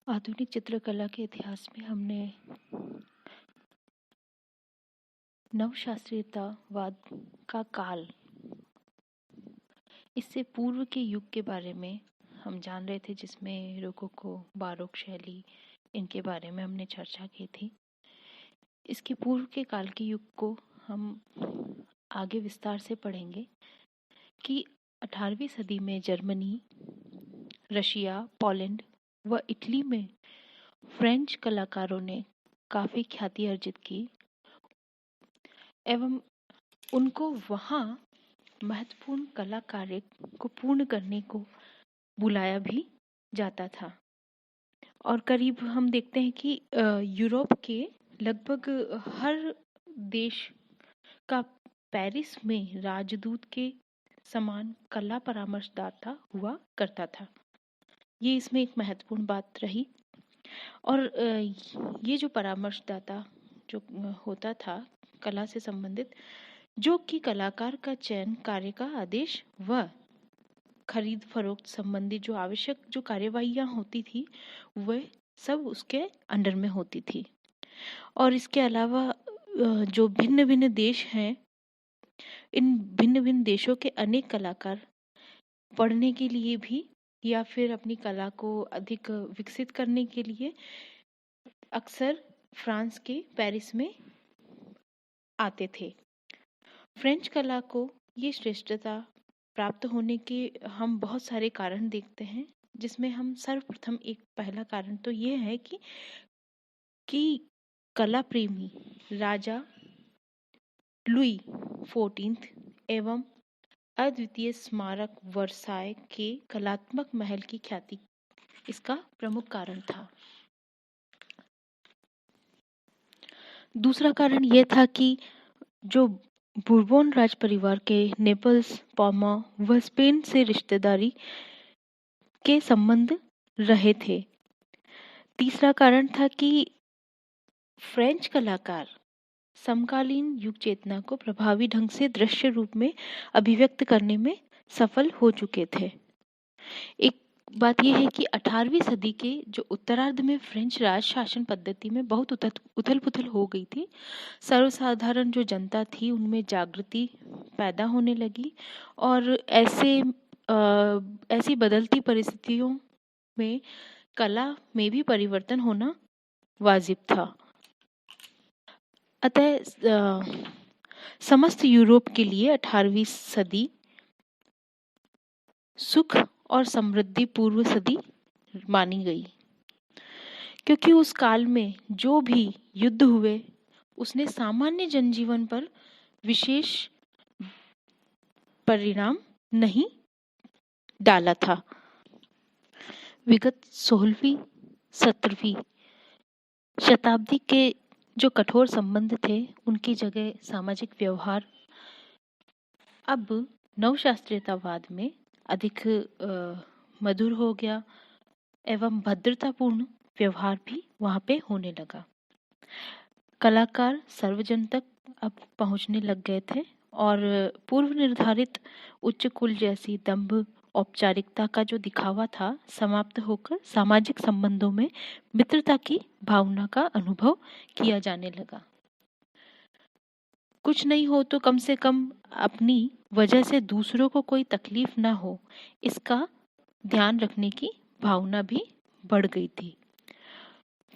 आधुनिक चित्रकला के इतिहास में हमने नवशास्त्रीयतावाद का काल, इससे पूर्व के युग के बारे में हम जान रहे थे, जिसमें रोकोको, बारोक शैली, इनके बारे में हमने चर्चा की थी। इसके पूर्व के काल के युग को हम आगे विस्तार से पढ़ेंगे कि 18वीं सदी में जर्मनी, रशिया, पोलैंड व इटली में फ्रेंच कलाकारों ने काफ़ी ख्याति अर्जित की एवं उनको वहाँ महत्वपूर्ण कला कार्य को पूर्ण करने को बुलाया भी जाता था। और करीब हम देखते हैं कि यूरोप के लगभग हर देश का पेरिस में राजदूत के समान कला परामर्शदाता हुआ करता था। ये इसमें एक महत्वपूर्ण बात रही। और ये जो परामर्शदाता जो होता था कला से संबंधित, जो कि कलाकार का चयन, कार्य का आदेश व खरीद फरोख्त संबंधी जो आवश्यक जो कार्यवाहियाँ होती थी वह सब उसके अंडर में होती थी। और इसके अलावा जो भिन्न भिन्न देश हैं, इन भिन्न भिन्न देशों के अनेक कलाकार पढ़ने के लिए भी या फिर अपनी कला को अधिक विकसित करने के लिए अक्सर फ्रांस के पेरिस में आते थे। फ्रेंच कला को ये श्रेष्ठता प्राप्त होने के हम बहुत सारे कारण देखते हैं, जिसमें हम सर्वप्रथम एक पहला कारण तो ये है कि कला प्रेमी राजा लुई 14 एवं अद्वितीय स्मारक वर्साय के कलात्मक महल की ख्याति इसका प्रमुख कारण था। दूसरा कारण यह था कि जो बुर्बोन राज परिवार के नेपल्स, पार्मा व स्पेन से रिश्तेदारी के संबंध रहे थे। तीसरा कारण था कि फ्रेंच कलाकार समकालीन युग चेतना को प्रभावी ढंग से दृश्य रूप में अभिव्यक्त करने में सफल हो चुके थे। एक बात यह है कि 18वीं सदी के जो उत्तरार्ध में फ्रेंच राज शासन पद्धति में बहुत उथल पुथल हो गई थी। सर्वसाधारण जो जनता थी उनमें जागृति पैदा होने लगी और ऐसी बदलती परिस्थितियों में कला में भी परिवर्तन होना वाजिब था। अतः समस्त यूरोप के लिए 18वीं सदी सुख और समृद्धि पूर्व सदी मानी गई, क्योंकि उस काल में जो भी युद्ध हुए उसने सामान्य जनजीवन पर विशेष परिणाम नहीं डाला था। विगत 16वीं 17वीं शताब्दी के जो कठोर संबंध थे उनकी जगह सामाजिक व्यवहार अब नवशास्त्रीयतावाद में अधिक मधुर हो गया एवं भद्रतापूर्ण व्यवहार भी वहाँ पे होने लगा। कलाकार सर्वजन तक अब पहुँचने लग गए थे और पूर्व निर्धारित उच्च कुल जैसी दंभ औपचारिकता का जो दिखावा था समाप्त होकर सामाजिक संबंधों में मित्रता की भावना का अनुभव किया जाने लगा। कुछ नहीं हो तो कम से कम अपनी वजह से दूसरों को कोई तकलीफ ना हो, इसका ध्यान रखने की भावना भी बढ़ गई थी।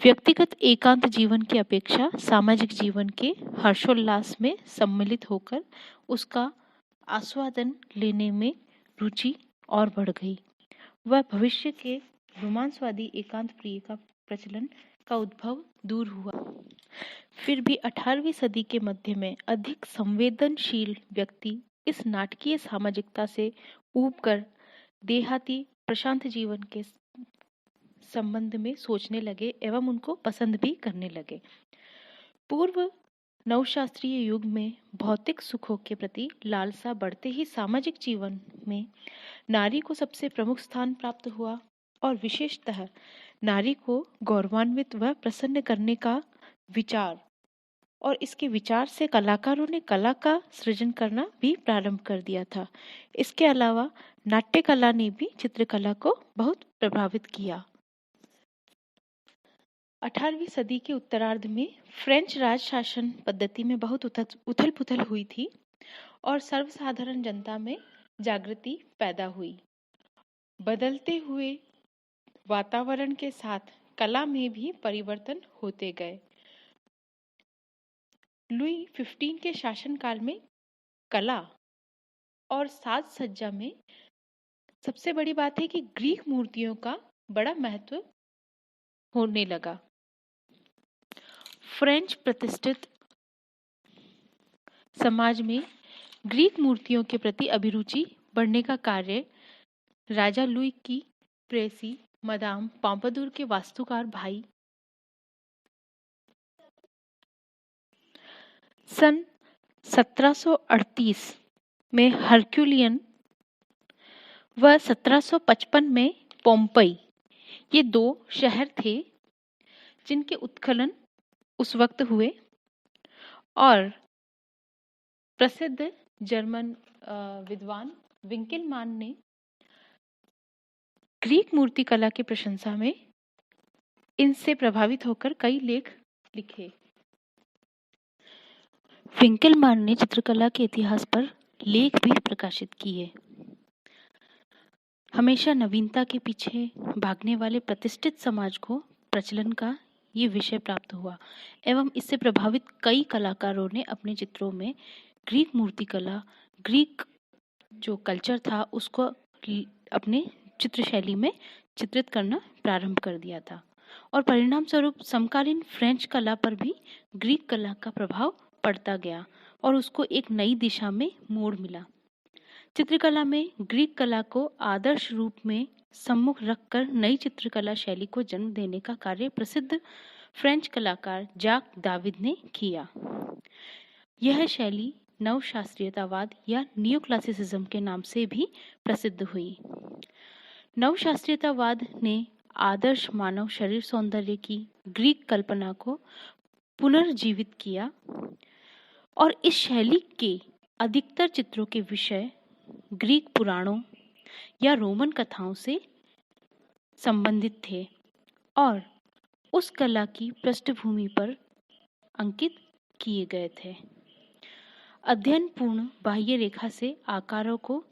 व्यक्तिगत एकांत जीवन की अपेक्षा सामाजिक जीवन के हर्षोल्लास में सम्मिलित होकर उसका आस्वादन लेने में रुचि और बढ़ गई। वह भविष्य के रोमांसवादी एकांत प्रिय का प्रचलन का उद्भव दूर हुआ। फिर भी 18वीं सदी के मध्य में अधिक संवेदनशील व्यक्ति इस नाटकीय सामाजिकता से ऊब कर देहाती प्रशांत जीवन के संबंध में सोचने लगे एवं उनको पसंद भी करने लगे। पूर्व नवशास्त्रीय युग में भौतिक सुखों के प्रति लालसा बढ़ते ही सामाजिक जीवन में नारी को सबसे प्रमुख स्थान प्राप्त हुआ और विशेषतः नारी को गौरवान्वित व प्रसन्न करने का विचार और इसके विचार से कलाकारों ने कला का सृजन करना भी प्रारंभ कर दिया था। इसके अलावा नाट्य कला ने भी चित्रकला को बहुत प्रभावित किया। 18वीं सदी के उत्तरार्ध में फ्रेंच राज शासन पद्धति में बहुत उथल पुथल हुई थी और सर्वसाधारण जनता में जागृति पैदा हुई। बदलते हुए वातावरण के साथ कला में भी परिवर्तन होते गए। लुई 15 के शासनकाल में कला और साज सज्जा में सबसे बड़ी बात है कि ग्रीक मूर्तियों का बड़ा महत्व होने लगा। फ्रेंच प्रतिष्ठित समाज में ग्रीक मूर्तियों के प्रति अभिरुचि बढ़ने का कार्य राजा लुई की प्रेसी मदाम पोम्पाडूर के वास्तुकार भाई सन 1738 में हरक्यूलियन व 1755 में पोम्पई, ये दो शहर थे जिनके उत्खनन उस वक्त हुए और प्रसिद्ध जर्मन विद्वान विंकेलमान ने ग्रीक मूर्तिकला की प्रशंसा में इनसे प्रभावित होकर कई लेख लिखे। विंकेलमान ने चित्रकला के इतिहास पर लेख भी प्रकाशित किए। हमेशा नवीनता के पीछे भागने वाले प्रतिष्ठित समाज को प्रचलन का ये विषय प्राप्त हुआ एवं इससे प्रभावित कई कलाकारों ने अपने चित्रों में ग्रीक मूर्तिकला, ग्रीक जो कल्चर था उसको अपने चित्र शैली में चित्रित करना प्रारंभ कर दिया था और परिणाम स्वरूप समकालीन फ्रेंच कला पर भी ग्रीक कला का प्रभाव पड़ता गया और उसको एक नई दिशा में मोड़ मिला। चित्रकला में ग्रीक कला को आदर्श रूप में सम्मुख रखकर नई चित्रकला शैली को जन्म देने का कार्य प्रसिद्ध फ्रेंच कलाकार जाक दाविद ने किया। यह शैली नव शास्त्रीयतावाद या नियो क्लासिसिज्म के नाम से भी प्रसिद्ध हुई। नव शास्त्रीयतावाद ने आदर्श मानव शरीर सौंदर्य की ग्रीक कल्पना को पुनर्जीवित किया और इस शैली के अधिकतर चित्रों के विषय ग्रीक पुराणों या रोमन कथाओं से संबंधित थे और उस कला की पृष्ठभूमि पर अंकित किए गए थे। अध्ययनपूर्ण बाह्य रेखा से आकारों को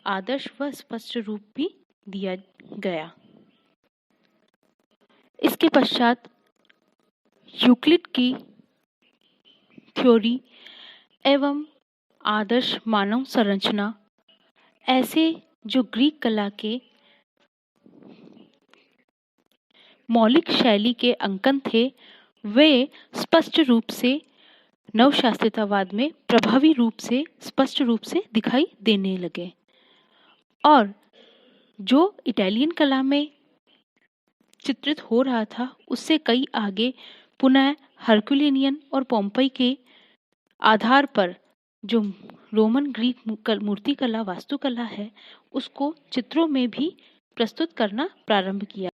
आदर्श व स्पष्ट रूप भी दिया गया। इसके पश्चात यूक्लिड की थ्योरी एवं आदर्श मानव संरचना ऐसे जो ग्रीक कला के मौलिक शैली के अंकन थे वे स्पष्ट रूप से नवशास्त्रीयतावाद में प्रभावी रूप से स्पष्ट रूप से दिखाई देने लगे और जो इटालियन कला में चित्रित हो रहा था उससे कई आगे पुनः हरक्यूलियन और पोम्पई के आधार पर जो रोमन ग्रीक मूर्तिकला वास्तुकला है उसको चित्रों में भी प्रस्तुत करना प्रारंभ किया।